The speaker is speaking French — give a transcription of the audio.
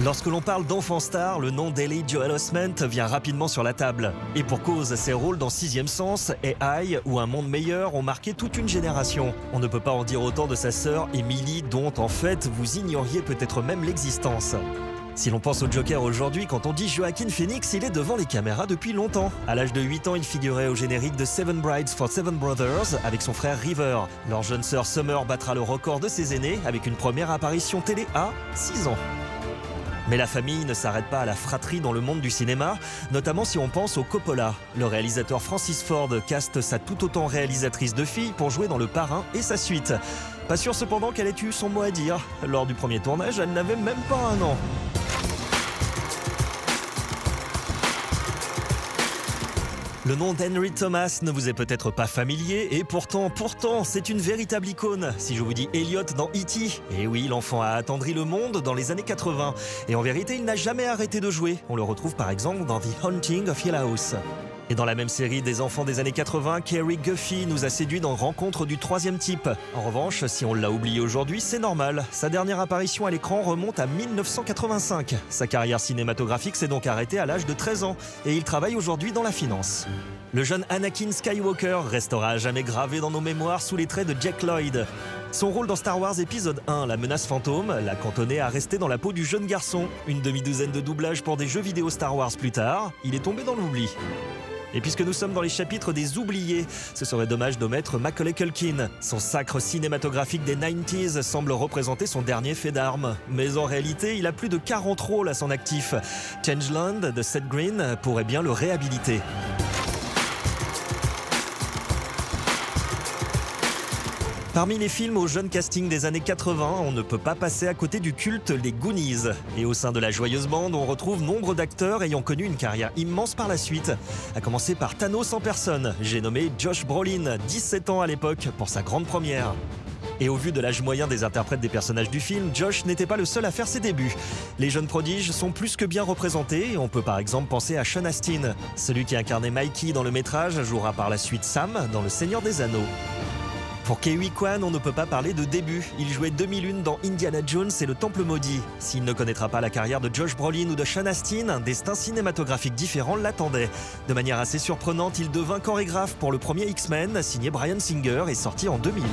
Lorsque l'on parle d'enfant star, le nom d'Haley Joel Osment vient rapidement sur la table. Et pour cause, ses rôles dans Sixième Sens, AI ou Un Monde Meilleur ont marqué toute une génération. On ne peut pas en dire autant de sa sœur Emily, dont en fait vous ignoriez peut-être même l'existence. Si l'on pense au Joker aujourd'hui, quand on dit Joaquin Phoenix, il est devant les caméras depuis longtemps. À l'âge de 8 ans, il figurait au générique de Seven Brides for Seven Brothers avec son frère River. Leur jeune sœur Summer battra le record de ses aînés avec une première apparition télé à 6 ans. Mais la famille ne s'arrête pas à la fratrie dans le monde du cinéma, notamment si on pense au Coppola. Le réalisateur Francis Ford caste sa tout autant réalisatrice de fille pour jouer dans Le Parrain et sa suite. Pas sûr cependant qu'elle ait eu son mot à dire. Lors du premier tournage, elle n'avait même pas 1 an. Le nom d'Henry Thomas ne vous est peut-être pas familier et pourtant, c'est une véritable icône. Si je vous dis Elliot dans E.T., et oui, l'enfant a attendri le monde dans les années 80. Et en vérité, il n'a jamais arrêté de jouer. On le retrouve par exemple dans The Haunting of Hill House. Et dans la même série des enfants des années 80, Kerry Guffey nous a séduit dans Rencontre du troisième type. En revanche, si on l'a oublié aujourd'hui, c'est normal. Sa dernière apparition à l'écran remonte à 1985. Sa carrière cinématographique s'est donc arrêtée à l'âge de 13 ans et il travaille aujourd'hui dans la finance. Le jeune Anakin Skywalker restera à jamais gravé dans nos mémoires sous les traits de Jack Lloyd. Son rôle dans Star Wars épisode 1, La menace fantôme, l'a cantonné à rester dans la peau du jeune garçon. Une demi-douzaine de doublages pour des jeux vidéo Star Wars plus tard, il est tombé dans l'oubli. Et puisque nous sommes dans les chapitres des oubliés, ce serait dommage d'omettre Macaulay Culkin. Son sacre cinématographique des 90s semble représenter son dernier fait d'armes. Mais en réalité, il a plus de 40 rôles à son actif. Changeland de Seth Green pourrait bien le réhabiliter. Parmi les films au jeune casting des années 80, on ne peut pas passer à côté du culte Les Goonies. Et au sein de la joyeuse bande, on retrouve nombre d'acteurs ayant connu une carrière immense par la suite. À commencer par Thanos en personne, j'ai nommé Josh Brolin, 17 ans à l'époque, pour sa grande première. Et au vu de l'âge moyen des interprètes des personnages du film, Josh n'était pas le seul à faire ses débuts. Les jeunes prodiges sont plus que bien représentés et on peut par exemple penser à Sean Astin. Celui qui incarnait Mikey dans le métrage jouera par la suite Sam dans Le Seigneur des Anneaux. Pour Ke Huy Quan, on ne peut pas parler de début. Il jouait 2001 dans Indiana Jones et le Temple Maudit. S'il ne connaîtra pas la carrière de Josh Brolin ou de Sean Astin, un destin cinématographique différent l'attendait. De manière assez surprenante, il devint chorégraphe pour le premier X-Men, signé Bryan Singer et sorti en 2000.